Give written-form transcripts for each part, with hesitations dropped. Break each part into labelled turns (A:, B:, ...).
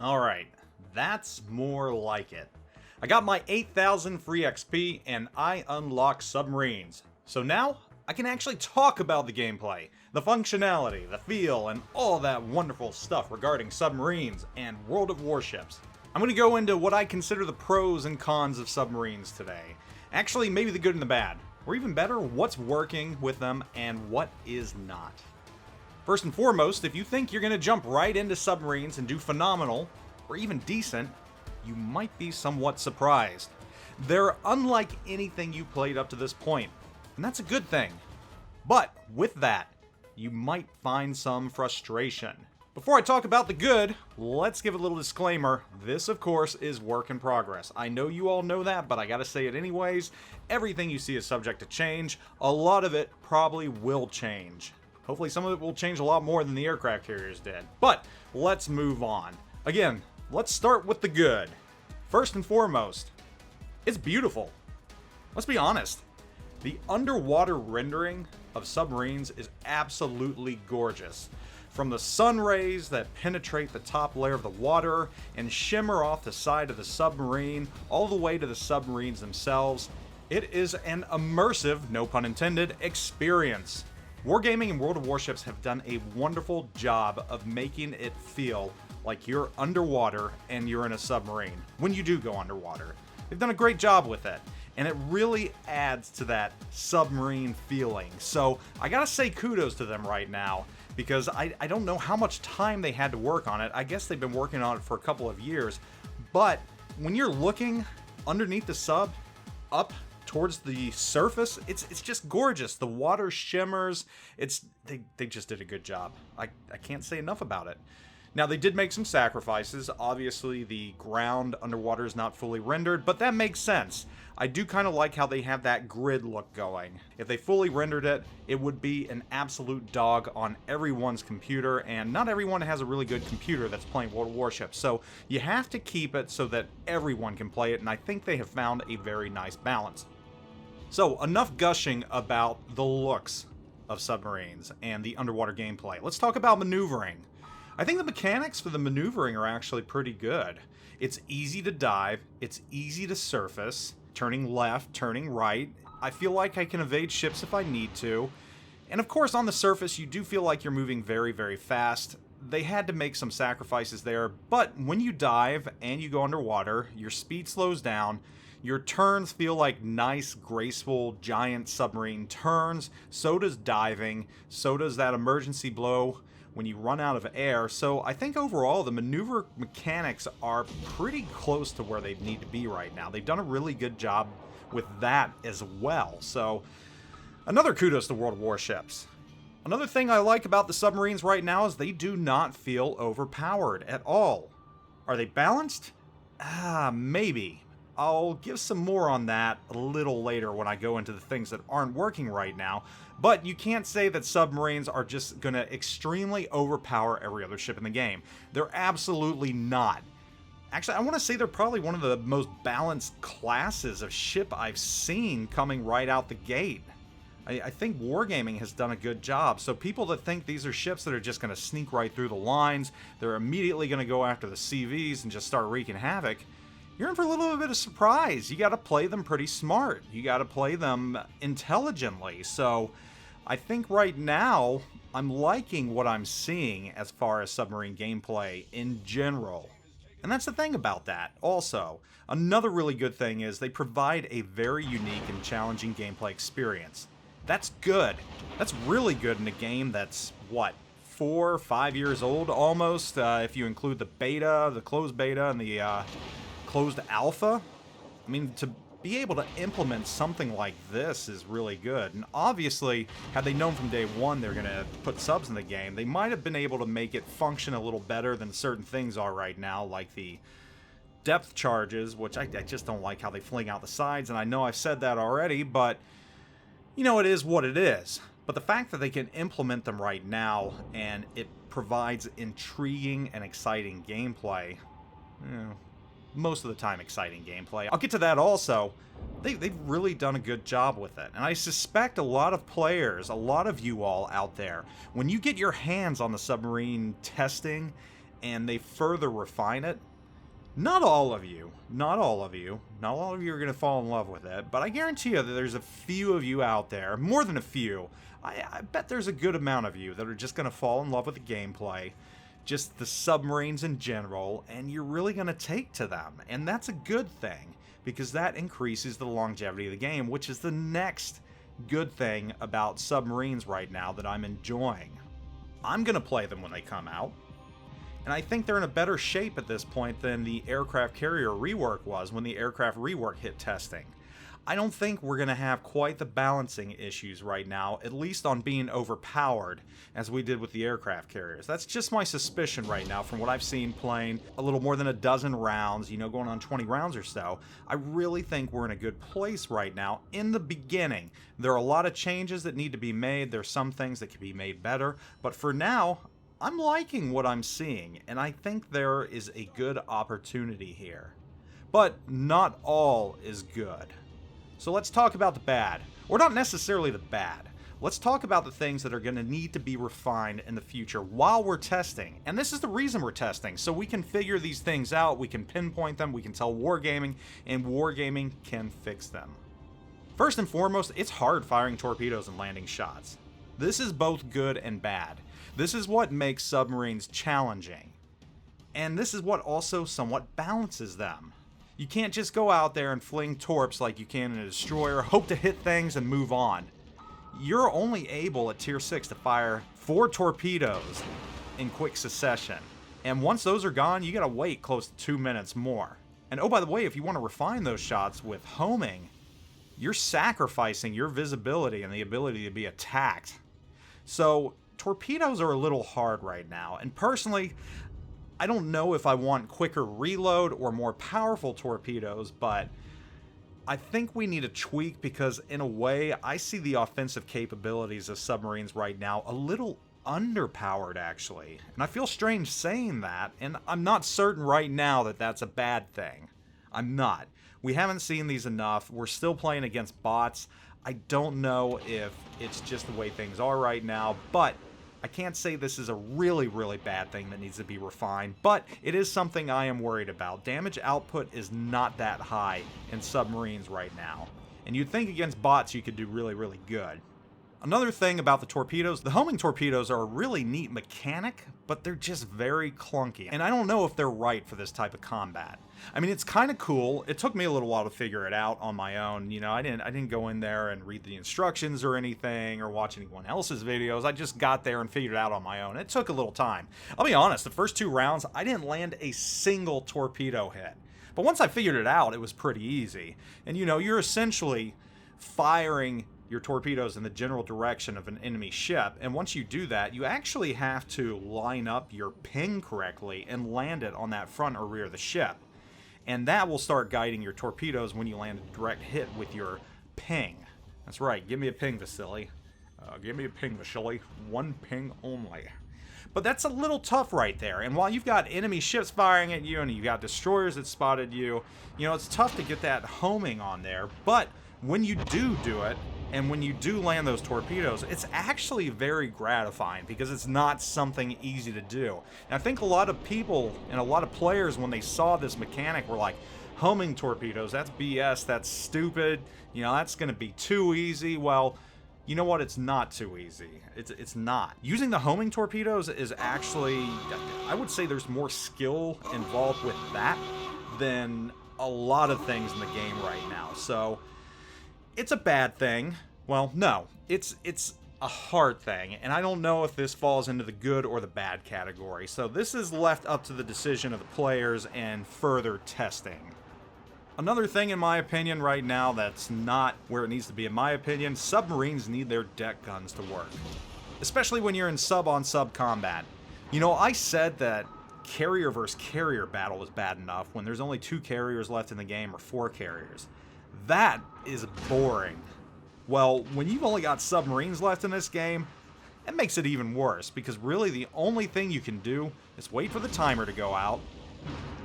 A: Alright, that's more like it. I got my 8,000 free XP and I unlocked submarines. So now, I can actually talk about the gameplay, the functionality, the feel, and all that wonderful stuff regarding submarines and World of Warships. I'm going to go into what I consider the pros and cons of submarines today. Actually, maybe the good and the bad. Or even better, what's working with them and what is not. First and foremost, if you think you're going to jump right into submarines and do phenomenal, or even decent, you might be somewhat surprised. They're unlike anything you played up to this point, and that's a good thing. But with that, you might find some frustration. Before I talk about the good, let's give a little disclaimer. This, of course, is work in progress. I know you all know that, but I gotta say it anyways. Everything you see is subject to change. A lot of it probably will change. Hopefully some of it will change a lot more than the aircraft carriers did. But let's move on. Again, let's start with the good. First and foremost, it's beautiful. Let's be honest. The underwater rendering of submarines is absolutely gorgeous. From the sun rays that penetrate the top layer of the water and shimmer off the side of the submarine all the way to the submarines themselves, it is an immersive, no pun intended, experience. Wargaming and World of Warships have done a wonderful job of making it feel like you're underwater and you're in a submarine when you do go underwater. They've done a great job with it, and it really adds to that submarine feeling. So I gotta say kudos to them right now, because I don't know how much time they had to work on it. I guess they've been working on it for a couple of years, but when you're looking underneath the sub, up towards the surface, it's just gorgeous. The water shimmers. They just did a good job. I can't say enough about it. Now, they did make some sacrifices. Obviously, the ground underwater is not fully rendered, but that makes sense. I do kind of like how they have that grid look going. If they fully rendered it, it would be an absolute dog on everyone's computer, and not everyone has a really good computer that's playing World of Warships, so you have to keep it so that everyone can play it, and I think they have found a very nice balance. So, enough gushing about the looks of submarines and the underwater gameplay. Let's talk about maneuvering. I think the mechanics for the maneuvering are actually pretty good. It's easy to dive, it's easy to surface, turning left, turning right. I feel like I can evade ships if I need to. And of course, on the surface, you do feel like you're moving very, very fast. They had to make some sacrifices there, but when you dive and you go underwater, your speed slows down. Your turns feel like nice, graceful, giant submarine turns. So does diving. So does that emergency blow when you run out of air. So I think overall the maneuver mechanics are pretty close to where they need to be right now. They've done a really good job with that as well. So another kudos to World of Warships. Another thing I like about the submarines right now is they do not feel overpowered at all. Are they balanced? Maybe. I'll give some more on that a little later when I go into the things that aren't working right now, but you can't say that submarines are just going to extremely overpower every other ship in the game. They're absolutely not. Actually, I want to say they're probably one of the most balanced classes of ship I've seen coming right out the gate. I think Wargaming has done a good job, so people that think these are ships that are just going to sneak right through the lines, they're immediately going to go after the CVs and just start wreaking havoc, you're in for a little bit of surprise. You got to play them pretty smart. You got to play them intelligently. So I think right now I'm liking what I'm seeing as far as submarine gameplay in general. And that's the thing about that. Also, another really good thing is they provide a very unique and challenging gameplay experience. That's good. That's really good in a game that's, what, 4 or 5 years old almost, if you include the beta, the closed beta, and the closed alpha. I mean, to be able to implement something like this is really good. And obviously, had they known from day one they're going to put subs in the game, they might have been able to make it function a little better than certain things are right now, like the depth charges, which I just don't like how they fling out the sides, and I know I've said that already, but you know, it is what it is. But the fact that they can implement them right now, and it provides intriguing and exciting gameplay, most of the time exciting gameplay. I'll get to that also. They've really done a good job with it. And I suspect a lot of players, a lot of you all out there, when you get your hands on the submarine testing and they further refine it, not all of you are going to fall in love with it, but I guarantee you that there's a few of you out there, more than a few, I bet there's a good amount of you that are just going to fall in love with the gameplay, just the submarines in general, and you're really going to take to them. And that's a good thing, because that increases the longevity of the game, which is the next good thing about submarines right now that I'm enjoying. I'm going to play them when they come out, and I think they're in a better shape at this point than the aircraft carrier rework was when the aircraft rework hit testing. I don't think we're going to have quite the balancing issues right now, at least on being overpowered, as we did with the aircraft carriers. That's just my suspicion right now from what I've seen playing a little more than a dozen rounds, going on 20 rounds or so. I really think we're in a good place right now. In the beginning, there are a lot of changes that need to be made. There's some things that can be made better, but for now, I'm liking what I'm seeing, and I think there is a good opportunity here. But not all is good. So let's talk about the bad, or not necessarily the bad. Let's talk about the things that are going to need to be refined in the future while we're testing. And this is the reason we're testing, so we can figure these things out, we can pinpoint them, we can tell Wargaming, and Wargaming can fix them. First and foremost, it's hard firing torpedoes and landing shots. This is both good and bad. This is what makes submarines challenging. And this is what also somewhat balances them. You can't just go out there and fling torps like you can in a destroyer, hope to hit things and move on. You're only able at Tier 6 to fire 4 torpedoes in quick succession. And once those are gone, you gotta wait close to 2 minutes more. And oh, by the way, if you want to refine those shots with homing, you're sacrificing your visibility and the ability to be attacked. So, torpedoes are a little hard right now, and personally, I don't know if I want quicker reload or more powerful torpedoes, but I think we need a tweak because, in a way, I see the offensive capabilities of submarines right now a little underpowered, actually. And I feel strange saying that, and I'm not certain right now that that's a bad thing. I'm not. We haven't seen these enough. We're still playing against bots. I don't know if it's just the way things are right now, but I can't say this is a really, really bad thing that needs to be refined, but it is something I am worried about. Damage output is not that high in submarines right now, and you'd think against bots you could do really, really good. Another thing about the torpedoes, the homing torpedoes are a really neat mechanic, but they're just very clunky, and I don't know if they're right for this type of combat. I mean, it's kind of cool. It took me a little while to figure it out on my own. I didn't go in there and read the instructions or anything or watch anyone else's videos. I just got there and figured it out on my own. It took a little time. I'll be honest, the first 2 rounds, I didn't land a single torpedo hit. But once I figured it out, it was pretty easy. And you're essentially firing your torpedoes in the general direction of an enemy ship, and once you do that, you actually have to line up your ping correctly and land it on that front or rear of the ship. And that will start guiding your torpedoes when you land a direct hit with your ping. That's right, give me a ping, Vasily. Give me a ping, Vasily. 1 ping only. But that's a little tough right there, and while you've got enemy ships firing at you and you've got destroyers that spotted you, it's tough to get that homing on there, but when you do it, and when you do land those torpedoes, it's actually very gratifying because it's not something easy to do. And I think a lot of people and a lot of players, when they saw this mechanic, were like, homing torpedoes, that's BS, that's stupid, that's going to be too easy. Well, you know what? It's not too easy. It's not. Using the homing torpedoes is actually, I would say there's more skill involved with that than a lot of things in the game right now. So, it's a bad thing. Well, no. It's a hard thing, and I don't know if this falls into the good or the bad category. So this is left up to the decision of the players and further testing. Another thing, in my opinion, right now that's not where it needs to be, in my opinion, submarines need their deck guns to work. Especially when you're in sub-on-sub combat. I said that carrier versus carrier battle was bad enough when there's only 2 carriers left in the game, or 4 carriers. That is boring. Well, when you've only got submarines left in this game, it makes it even worse, because really the only thing you can do is wait for the timer to go out,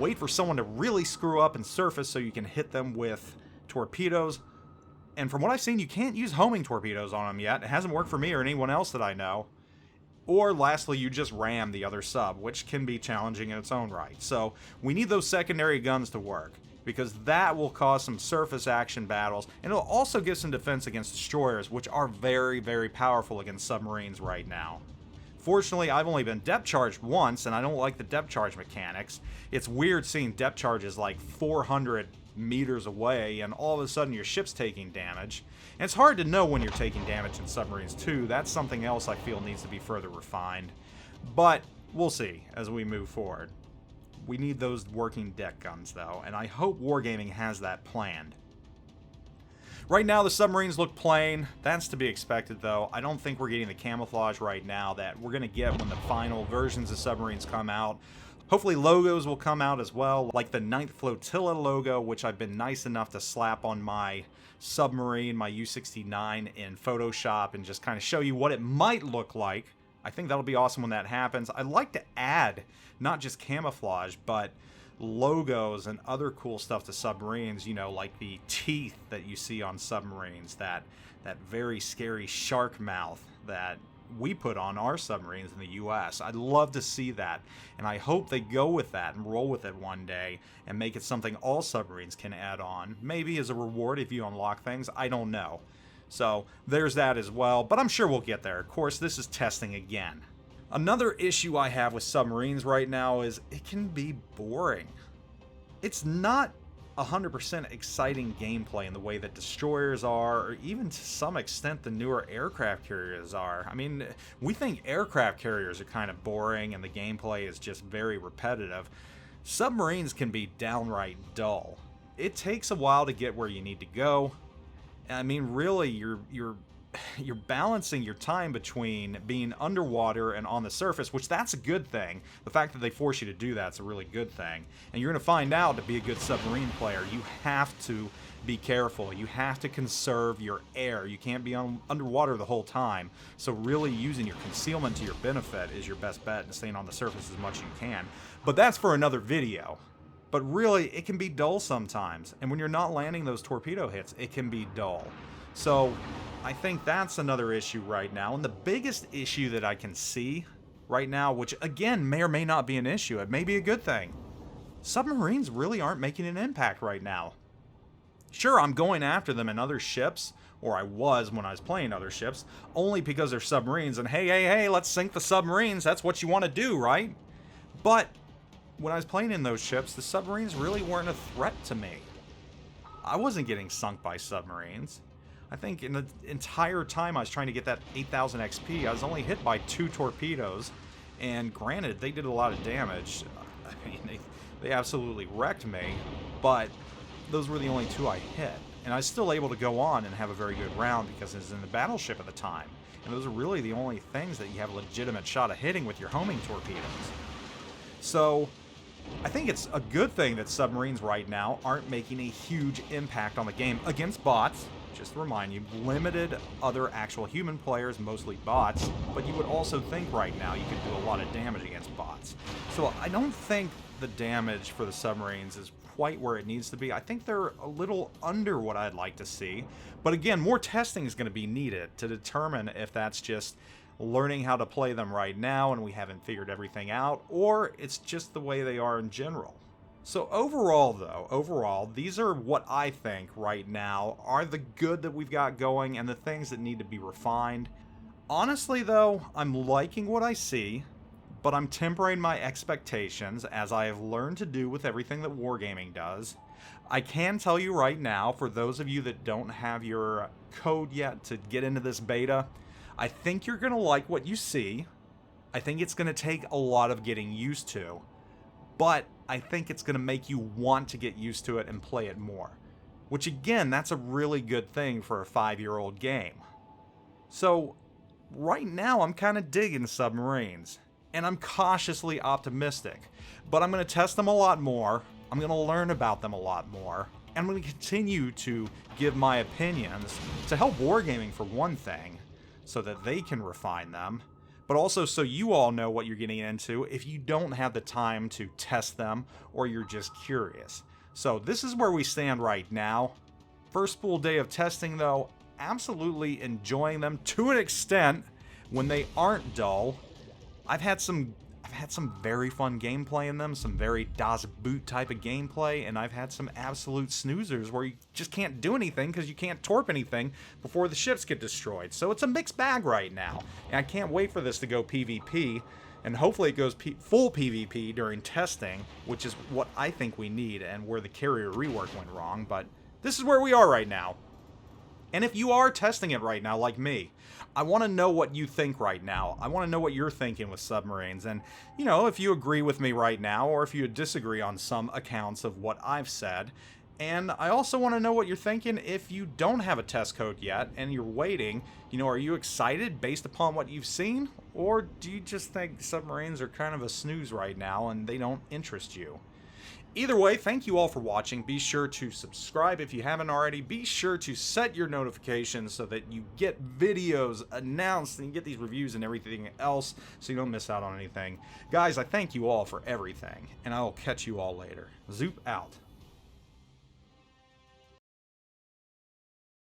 A: wait for someone to really screw up and surface so you can hit them with torpedoes, and from what I've seen, you can't use homing torpedoes on them yet. It hasn't worked for me or anyone else that I know. Or lastly, you just ram the other sub, which can be challenging in its own right. So we need those secondary guns to work, because that will cause some surface action battles, and it'll also give some defense against destroyers, which are very, very powerful against submarines right now. Fortunately, I've only been depth charged once, and I don't like the depth charge mechanics. It's weird seeing depth charges like 400 meters away, and all of a sudden your ship's taking damage. And it's hard to know when you're taking damage in submarines too. That's something else I feel needs to be further refined. But we'll see as we move forward. We need those working deck guns though, and I hope Wargaming has that planned. Right now the submarines look plain. That's to be expected though. I don't think we're getting the camouflage right now that we're going to get when the final versions of submarines come out. Hopefully logos will come out as well, like the 9th Flotilla logo, which I've been nice enough to slap on my submarine, my U-69 in Photoshop, and just kind of show you what it might look like. I think that'll be awesome when that happens. I'd like to add not just camouflage, but logos and other cool stuff to submarines, you know, like the teeth that you see on submarines, that very scary shark mouth that we put on our submarines in the US. I'd love to see that, and I hope they go with that and roll with it one day and make it something all submarines can add on, maybe as a reward if you unlock things. I don't know. So there's that as well, but I'm sure we'll get there. Of course, this is testing again. Another issue I have with submarines right now is it can be boring. It's not 100% exciting gameplay in the way that destroyers are, or even to some extent the newer aircraft carriers are. I mean, we think aircraft carriers are kind of boring and the gameplay is just very repetitive. Submarines can be downright dull. It takes a while to get where you need to go. I mean, really, you're balancing your time between being underwater and on the surface, which that's a good thing. The fact that they force you to do that's a really good thing. And you're going to find out, to be a good submarine player, you have to be careful. You have to conserve your air. You can't be underwater the whole time. So really using your concealment to your benefit is your best bet, and staying on the surface as much as you can. But that's for another video. But really, it can be dull sometimes. And when you're not landing those torpedo hits, it can be dull. So I think that's another issue right now. And the biggest issue that I can see right now, which again may or may not be an issue, it may be a good thing, submarines really aren't making an impact right now. Sure, I'm going after them in other ships, or I was when I was playing other ships, only because they're submarines, and hey, let's sink the submarines, that's what you want to do, right? But when I was playing in those ships, the submarines really weren't a threat to me. I wasn't getting sunk by submarines. I think in the entire time I was trying to get that 8,000 XP, I was only hit by 2 torpedoes, and granted, they did a lot of damage. I mean, they absolutely wrecked me, but those were the only 2 I hit. And I was still able to go on and have a very good round because it was in the battleship at the time. And those are really the only things that you have a legitimate shot of hitting with your homing torpedoes. So I think it's a good thing that submarines right now aren't making a huge impact on the game against bots. Just to remind you, limited other actual human players, mostly bots, but you would also think right now you could do a lot of damage against bots. So I don't think the damage for the submarines is quite where it needs to be. I think they're a little under what I'd like to see. But again, more testing is going to be needed to determine if that's just learning how to play them right now and we haven't figured everything out, or it's just the way they are in general. So overall, these are what I think right now are the good that we've got going and the things that need to be refined. Honestly though, I'm liking what I see, but I'm tempering my expectations as I have learned to do with everything that Wargaming does. I can tell you right now, for those of you that don't have your code yet to get into this beta, I think you're going to like what you see. I think it's going to take a lot of getting used to, but I think it's going to make you want to get used to it and play it more. Which again, that's a really good thing for a 5-year-old game. So, right now I'm kind of digging submarines, and I'm cautiously optimistic. But I'm going to test them a lot more, I'm going to learn about them a lot more, and I'm going to continue to give my opinions to help Wargaming for one thing, so that they can refine them, but also so you all know what you're getting into if you don't have the time to test them or you're just curious. So this is where we stand right now. First full day of testing though, absolutely enjoying them to an extent when they aren't dull. I've had some very fun gameplay in them, some very Das Boot type of gameplay, and I've had some absolute snoozers where you just can't do anything because you can't torp anything before the ships get destroyed. So it's a mixed bag right now, and I can't wait for this to go PvP, and hopefully it goes full PvP during testing, which is what I think we need and where the carrier rework went wrong, but this is where we are right now. And if you are testing it right now, like me, I want to know what you think right now. I want to know what you're thinking with submarines. And, you know, if you agree with me right now, or if you disagree on some accounts of what I've said. And I also want to know what you're thinking if you don't have a test code yet and you're waiting. You know, are you excited based upon what you've seen? Or do you just think submarines are kind of a snooze right now and they don't interest you? Either way, thank you all for watching. Be sure to subscribe if you haven't already. Be sure to set your notifications so that you get videos announced and you get these reviews and everything else so you don't miss out on anything. Guys, I thank you all for everything, and I will catch you all later. Zoop out.